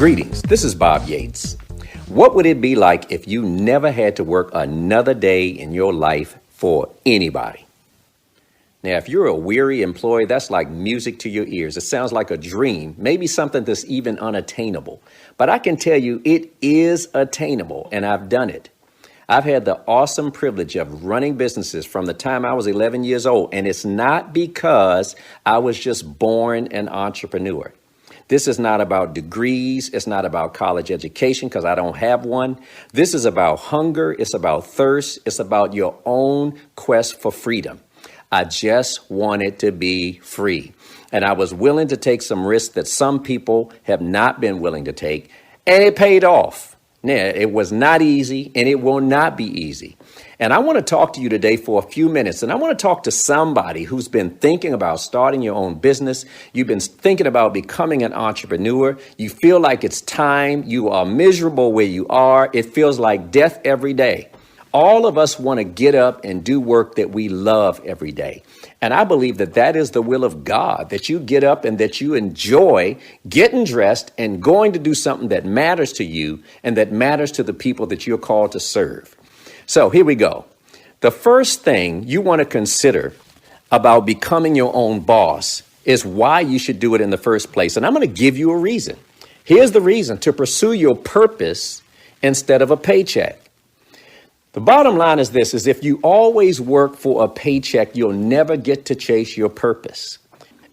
Greetings, this is Bob Yates. What would it be like if you never had to work another day in your life for anybody? Now, if you're a weary employee, that's like music to your ears. It sounds like a dream, maybe something that's even unattainable. But I can tell you it is attainable, and I've done it. I've had the awesome privilege of running businesses from the time I was 11 years old, and it's not because I was just born an entrepreneur. This is not about degrees. It's not about college education because I don't have one. This is about hunger. It's about thirst. It's about your own quest for freedom. I just wanted to be free. And I was willing to take some risks that some people have not been willing to take. And it paid off. Now, it was not easy and it will not be easy. And I want to talk to you today for a few minutes. And I want to talk to somebody who's been thinking about starting your own business. You've been thinking about becoming an entrepreneur. You feel like it's time. You are miserable where you are. It feels like death every day. All of us want to get up and do work that we love every day. And I believe that that is the will of God, that you get up and that you enjoy getting dressed and going to do something that matters to you and that matters to the people that you're called to serve. So here we go. The first thing you want to consider about becoming your own boss is why you should do it in the first place. And I'm going to give you a reason. Here's the reason: to pursue your purpose instead of a paycheck. The bottom line is this, is if you always work for a paycheck, you'll never get to chase your purpose.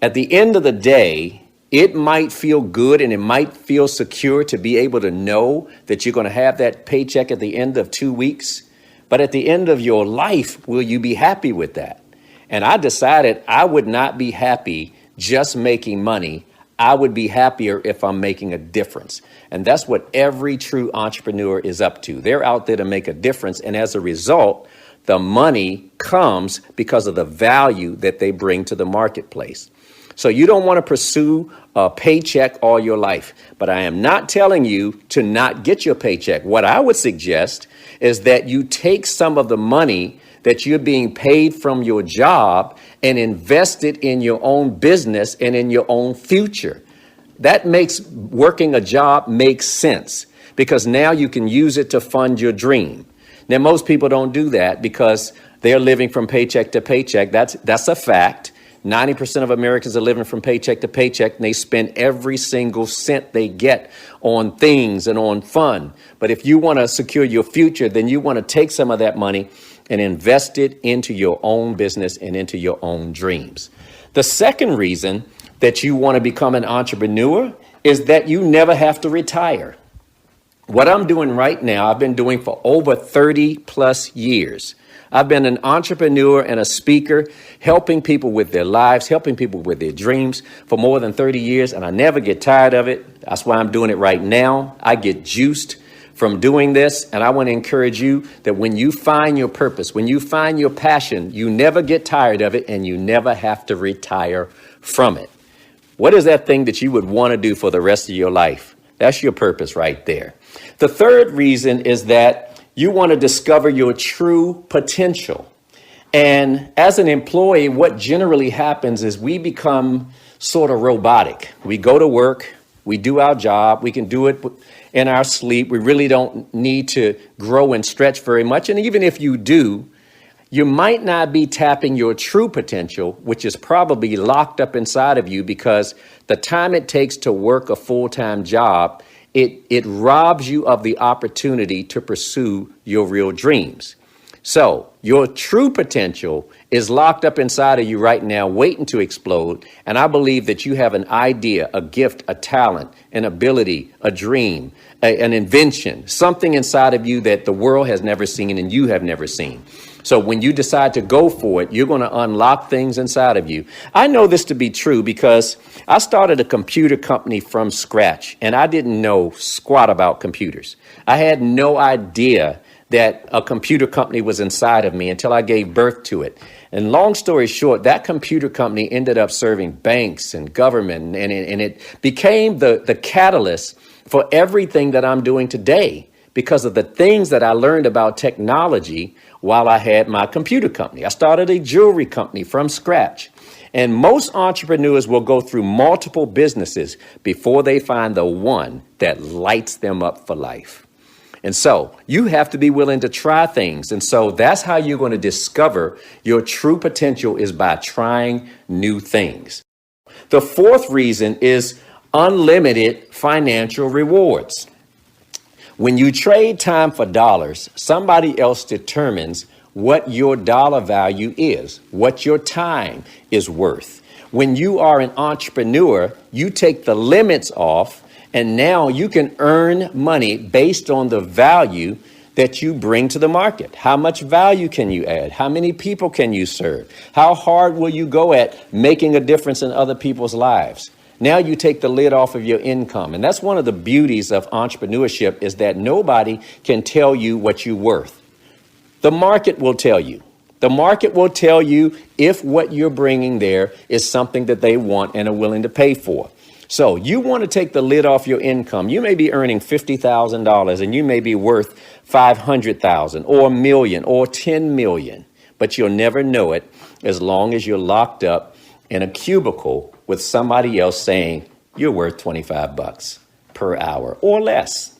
At the end of the day, it might feel good and it might feel secure to be able to know that you're going to have that paycheck at the end of 2 weeks. But at the end of your life, will you be happy with that? And I decided I would not be happy just making money. I would be happier if I'm making a difference. And that's what every true entrepreneur is up to. They're out there to make a difference. And as a result, the money comes because of the value that they bring to the marketplace. So you don't want to pursue a paycheck all your life. But I am not telling you to not get your paycheck. What I would suggest is that you take some of the money that you're being paid from your job and invest it in your own business and in your own future. That makes working a job make sense because now you can use it to fund your dream. Now, most people don't do that because they're living from paycheck to paycheck. That's a fact. 90% of Americans are living from paycheck to paycheck, and they spend every single cent they get on things and on fun. But if you want to secure your future, then you want to take some of that money and invest it into your own business and into your own dreams. The second reason that you want to become an entrepreneur is that you never have to retire. What I'm doing right now, I've been doing for over 30 plus years. I've been an entrepreneur and a speaker, helping people with their lives, helping people with their dreams for more than 30 years, and I never get tired of it. That's why I'm doing it right now. I get juiced from doing this, and I want to encourage you that when you find your purpose, when you find your passion, you never get tired of it, and you never have to retire from it. What is that thing that you would want to do for the rest of your life? That's your purpose right there. The third reason is that you want to discover your true potential. And as an employee, what generally happens is we become sort of robotic. We go to work, we do our job, we can do it in our sleep. We really don't need to grow and stretch very much. And even if you do, you might not be tapping your true potential, which is probably locked up inside of you because the time it takes to work a full-time job, it robs you of the opportunity to pursue your real dreams. So your true potential is locked up inside of you right now, waiting to explode. And I believe that you have an idea, a gift, a talent, an ability, a dream, an invention, something inside of you that the world has never seen and you have never seen. So when you decide to go for it, you're going to unlock things inside of you. I know this to be true because I started a computer company from scratch and I didn't know squat about computers. I had no idea that a computer company was inside of me until I gave birth to it. And long story short, that computer company ended up serving banks and government, and it became the catalyst for everything that I'm doing today because of the things that I learned about technology while I had my computer company. I started a jewelry company from scratch. And most entrepreneurs will go through multiple businesses before they find the one that lights them up for life. And so you have to be willing to try things. And so that's how you're going to discover your true potential, is by trying new things. The fourth reason is unlimited financial rewards. When you trade time for dollars, somebody else determines what your dollar value is, what your time is worth. When you are an entrepreneur, you take the limits off, and now you can earn money based on the value that you bring to the market. How much value can you add? How many people can you serve? How hard will you go at making a difference in other people's lives? Now you take the lid off of your income. And that's one of the beauties of entrepreneurship, is that nobody can tell you what you're worth. The market will tell you. The market will tell you if what you're bringing there is something that they want and are willing to pay for. So you want to take the lid off your income. You may be earning $50,000 and you may be worth $500,000 or $1 million or $10 million, but you'll never know it as long as you're locked up in a cubicle with somebody else saying you're worth $25 per hour or less.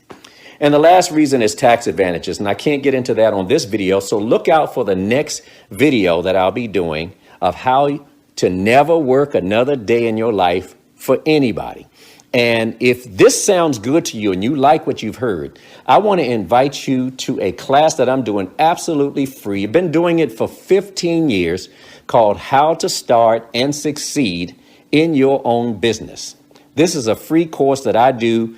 And the last reason is tax advantages. And I can't get into that on this video. So look out for the next video that I'll be doing of how to never work another day in your life for anybody. And if this sounds good to you and you like what you've heard, I want to invite you to a class that I'm doing absolutely free. I've been doing it for 15 years, called How to Start and Succeed in Your Own Business. This is a free course that I do.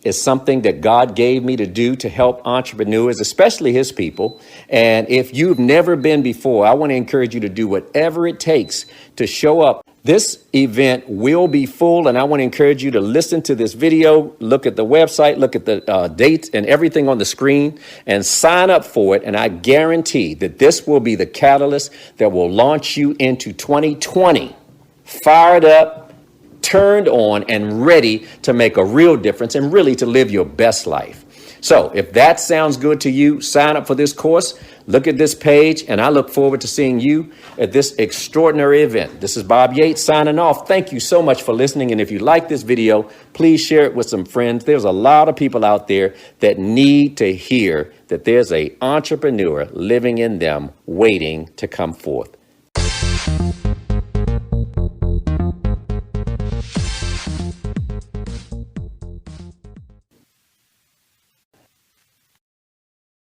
It's something that God gave me to do to help entrepreneurs, especially his people. And if you've never been before, I want to encourage you to do whatever it takes to show up. This event will be full, and I want to encourage you to listen to this video, look at the website, look at the dates and everything on the screen, and sign up for it. And I guarantee that this will be the catalyst that will launch you into 2020 fired up, turned on, and ready to make a real difference and really to live your best life. So if that sounds good to you, sign up for this course. Look at this page, and I look forward to seeing you at this extraordinary event. This is Bob Yates signing off. Thank you so much for listening. And if you like this video, please share it with some friends. There's a lot of people out there that need to hear that there's an entrepreneur living in them waiting to come forth.